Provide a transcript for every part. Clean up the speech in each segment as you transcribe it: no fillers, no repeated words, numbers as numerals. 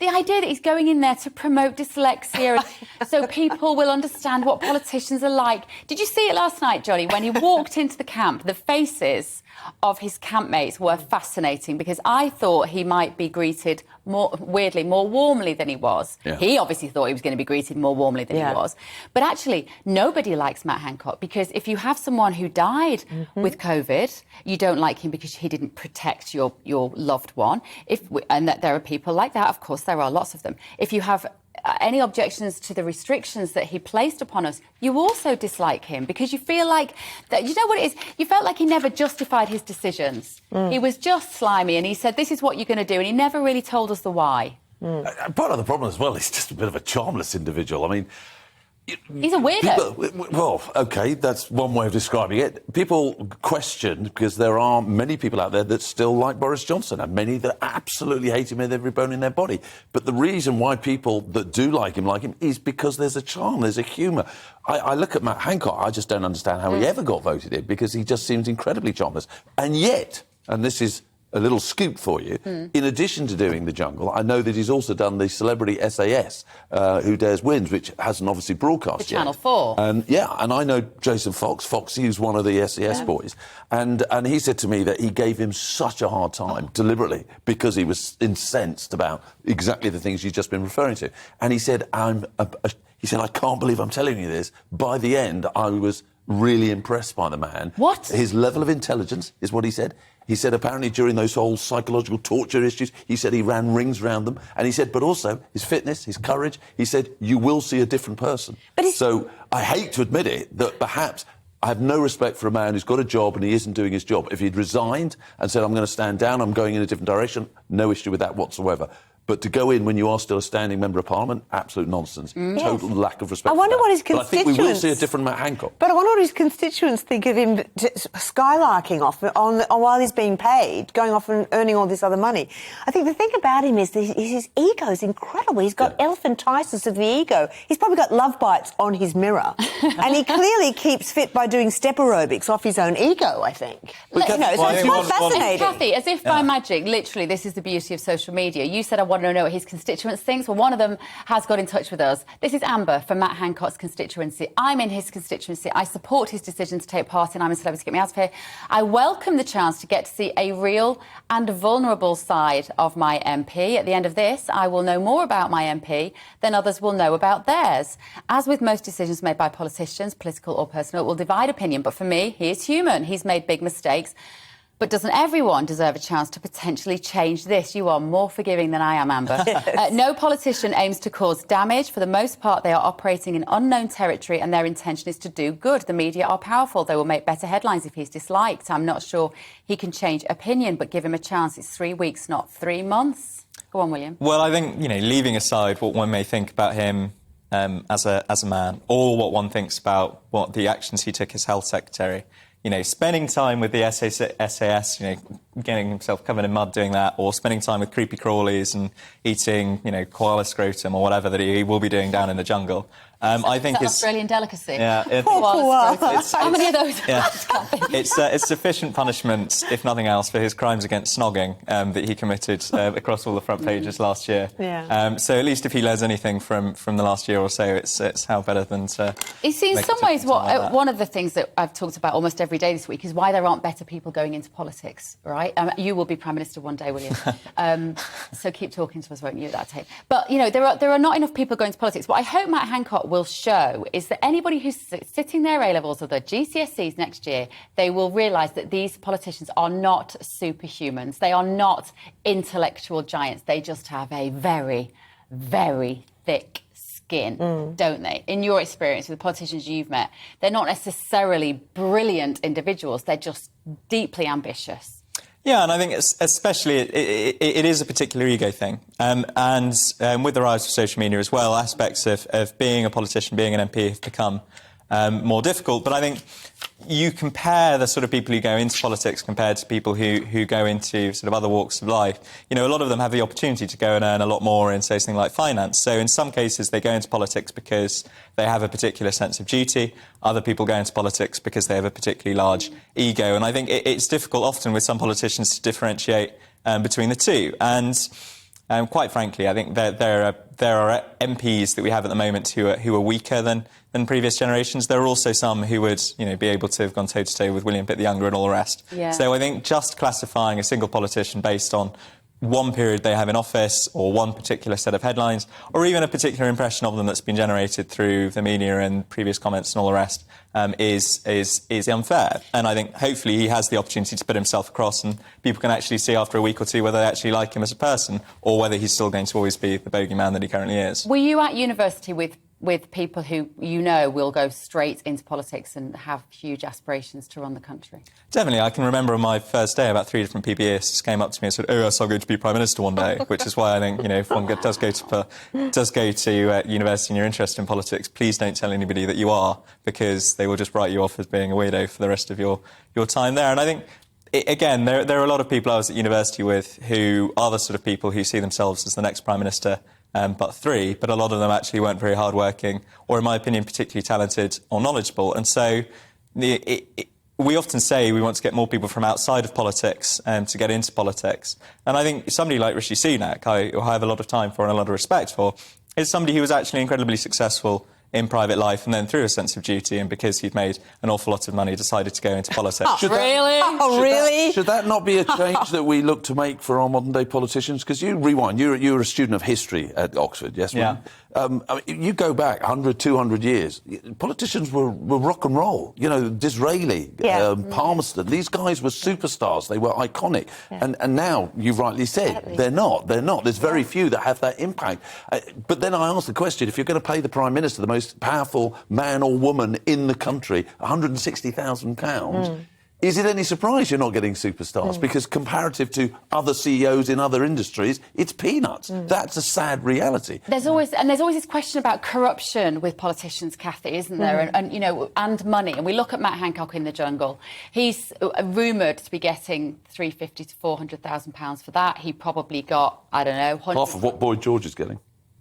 the idea that he's going in there to promote dyslexia so people will understand what politicians are like. Did you see it last night, Johnny, when he walked into the camp? The faces of his campmates were fascinating because I thought he might be greeted more warmly than he was. Yeah. He obviously thought he was going to be greeted more warmly than he was. But actually, nobody likes Matt Hancock because if you have someone who died with COVID, you don't like him because he didn't protect your loved one. And that there are people like that, of course, there are lots of them. If you have any objections to the restrictions that he placed upon us, you also dislike him because you feel like that. You know what it is? You felt like he never justified his decisions. He was just slimy and he said, this is what you're going to do, and he never really told us the why. Part of the problem as well, he's just a bit of a charmless individual. I mean, he's a weirdo. Well, OK, that's one way of describing it. People question, because there are many people out there that still like Boris Johnson and many that absolutely hate him with every bone in their body. But the reason why people that do like him is because there's a charm, there's a humour. I look at Matt Hancock, I just don't understand how he ever got voted in because he just seems incredibly charmless. And yet, and this is a little scoop for you. In addition to doing The Jungle, I know that he's also done the Celebrity SAS, Who Dares Wins, which hasn't obviously broadcast yet. Channel 4. And I know Jason Fox, he was one of the SAS boys, and he said to me that he gave him such a hard time, deliberately, because he was incensed about exactly the things you've just been referring to. And he said, I can't believe I'm telling you this. By the end, I was really impressed by the man. What? His level of intelligence is what he said. He said apparently during those whole psychological torture issues, he said he ran rings around them. And he said, but also his fitness, his courage, he said, you will see a different person. So I hate to admit it, that perhaps I have no respect for a man who's got a job and he isn't doing his job. If he'd resigned and said, I'm going to stand down, I'm going in a different direction, no issue with that whatsoever. But to go in when you are still a standing member of Parliament, absolute nonsense. Total lack of respect. I wonder what his constituents... But I think we will see a different Matt Hancock. But I wonder what his constituents think of him skylarking off while he's being paid, going off and earning all this other money. I think the thing about him is that his ego is incredible. He's got elephantiasis of the ego. He's probably got love bites on his mirror. And he clearly keeps fit by doing step aerobics off his own ego, I think. So it's quite fascinating. Kathy, as if by magic, literally, this is the beauty of social media. You said, I want to know what his constituents think. Well, one of them has got in touch with us. This is Amber from Matt Hancock's constituency. I'm in his constituency. I support his decision to take part in I'm a Celebrity, Get Me Out of Here. I welcome the chance to get to see a real and vulnerable side of my MP. At the end of this, I will know more about my MP than others will know about theirs. As with most decisions made by politicians, political or personal, it will divide opinion. But for me, he is human. He's made big mistakes. But doesn't everyone deserve a chance to potentially change this? You are more forgiving than I am, Amber. No politician aims to cause damage. For the most part, they are operating in unknown territory and their intention is to do good. The media are powerful. They will make better headlines if he's disliked. I'm not sure he can change opinion, but give him a chance. It's 3 weeks, not 3 months. Go on, William. Well, I think, leaving aside what one may think about him as a man, or what one thinks about what the actions he took as health secretary, spending time with the SAS, getting himself covered in mud doing that, or spending time with creepy crawlies and eating, koala scrotum or whatever that he will be doing down in the jungle. I think it's Australian delicacy. Yeah, how many of those? Yeah, it's sufficient punishment, if nothing else, for his crimes against snogging that he committed across all the front pages last year. Yeah. So at least if he learns anything from the last year or so, it's how better than to. You see, in some ways, one of the things that I've talked about almost every day this week is why there aren't better people going into politics. Right? You will be Prime Minister one day, William. So keep talking to us, won't you, at that tape? But there are not enough people going to politics. What I hope Matt Hancock will show is that anybody who's sitting their A-levels or their GCSEs next year, they will realise that these politicians are not superhumans. They are not intellectual giants. They just have a very, very thick skin, don't they? In your experience with the politicians you've met, they're not necessarily brilliant individuals. They're just deeply ambitious. Yeah, and I think especially it is a particular ego thing. And with the rise of social media as well, aspects of being a politician, being an MP have become more difficult. But I think you compare the sort of people who go into politics compared to people who go into sort of other walks of life. A lot of them have the opportunity to go and earn a lot more in, say, something like finance. So in some cases, they go into politics because they have a particular sense of duty. Other people go into politics because they have a particularly large ego. And I think it's difficult often with some politicians to differentiate between the two. And quite frankly, I think there are MPs that we have at the moment who are weaker than previous generations. There are also some who would, be able to have gone toe-to-toe with William Pitt the Younger and all the rest. Yeah. So I think just classifying a single politician based on one period they have in office or one particular set of headlines or even a particular impression of them that's been generated through the media and previous comments and all the rest is unfair. And I think hopefully he has the opportunity to put himself across and people can actually see after a week or two whether they actually like him as a person or whether he's still going to always be the bogeyman that he currently is. Were you at university with people who will go straight into politics and have huge aspirations to run the country? Definitely. I can remember on my first day about 3 different PBSs came up to me and said, "Oh, yes, I'm going to be Prime Minister one day," which is why I think, if one does go to university and you're interested in politics, please don't tell anybody that you are, because they will just write you off as being a weirdo for the rest of your time there. And I think, again, there are a lot of people I was at university with who are the sort of people who see themselves as the next Prime Minister, but a lot of them actually weren't very hard-working or, in my opinion, particularly talented or knowledgeable. And so we often say we want to get more people from outside of politics to get into politics. And I think somebody like Rishi Sunak, who I have a lot of time for and a lot of respect for, is somebody who was actually incredibly successful in private life and then through a sense of duty and because he'd made an awful lot of money decided to go into politics. Should that not be a change that we look to make for our modern day politicians? Because you rewind, you're a student of history at Oxford, yes? Yeah. You go back 100, 200 years, politicians were rock and roll. Disraeli, Palmerston, these guys were superstars. They were iconic. Yeah. And now, you've rightly said, they're not. There's very few that have that impact. But then I ask the question, if you're going to pay the Prime Minister, the most powerful man or woman in the country, £160,000, is it any surprise you're not getting superstars? Because comparative to other CEOs in other industries, it's peanuts. That's a sad reality. There's always this question about corruption with politicians, Cathy, isn't there? And money. And we look at Matt Hancock in The Jungle. He's rumoured to be getting £350,000 to £400,000 for that. He probably got, I don't know, half of what Boyd George is getting.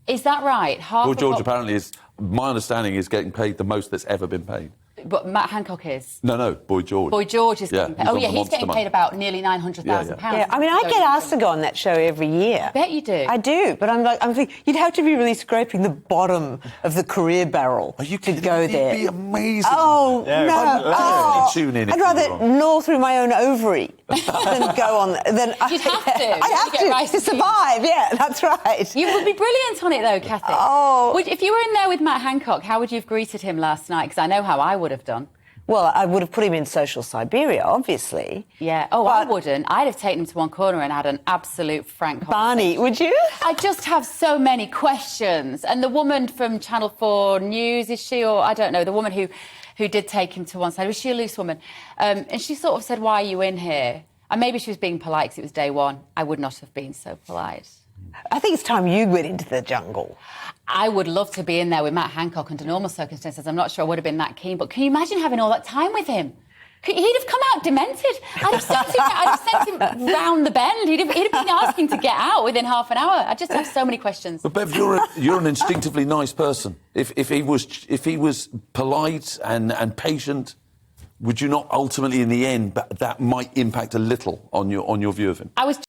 Is that right? Boyd George apparently is, my understanding, is getting paid the most that's ever been paid. But Matt Hancock is? No, Boyd George. Boyd George is getting paid. He's getting paid about nearly £900,000. Yeah, I mean, I get asked to go on that show every year. I bet you do. I do, but I'm thinking, you'd have to be really scraping the bottom of the career barrel to go there. It'd be amazing. Oh, yeah, no. Tune in. I'd rather gnaw through my own ovary than go on. You'd have to. I'd have to survive, yeah, that's right. You would be brilliant on it, though, Cathy. Oh. If you were in there with Matt Hancock, how would you have greeted him last night? Because I know how I would have done. Well, I would have put him in social Siberia, obviously. Yeah. Oh, I wouldn't. I'd have taken him to one corner and had an absolute frank conversation. Barney, would you? I just have so many questions. And the woman from Channel 4 News, is she, or I don't know, the woman who did take him to one side, was she a loose woman? And she sort of said, "Why are you in here?" And maybe she was being polite because it was day one. I would not have been so polite. I think it's time you went into the jungle. I would love to be in there with Matt Hancock under normal circumstances. I'm not sure I would have been that keen, but can you imagine having all that time with him? He'd have come out demented. I'd have sent him round the bend. He'd have been asking to get out within half an hour. I just have so many questions. But Bev, you're an instinctively nice person. If he was polite and patient, would you not ultimately, in the end, that might impact a little on your view of him? I was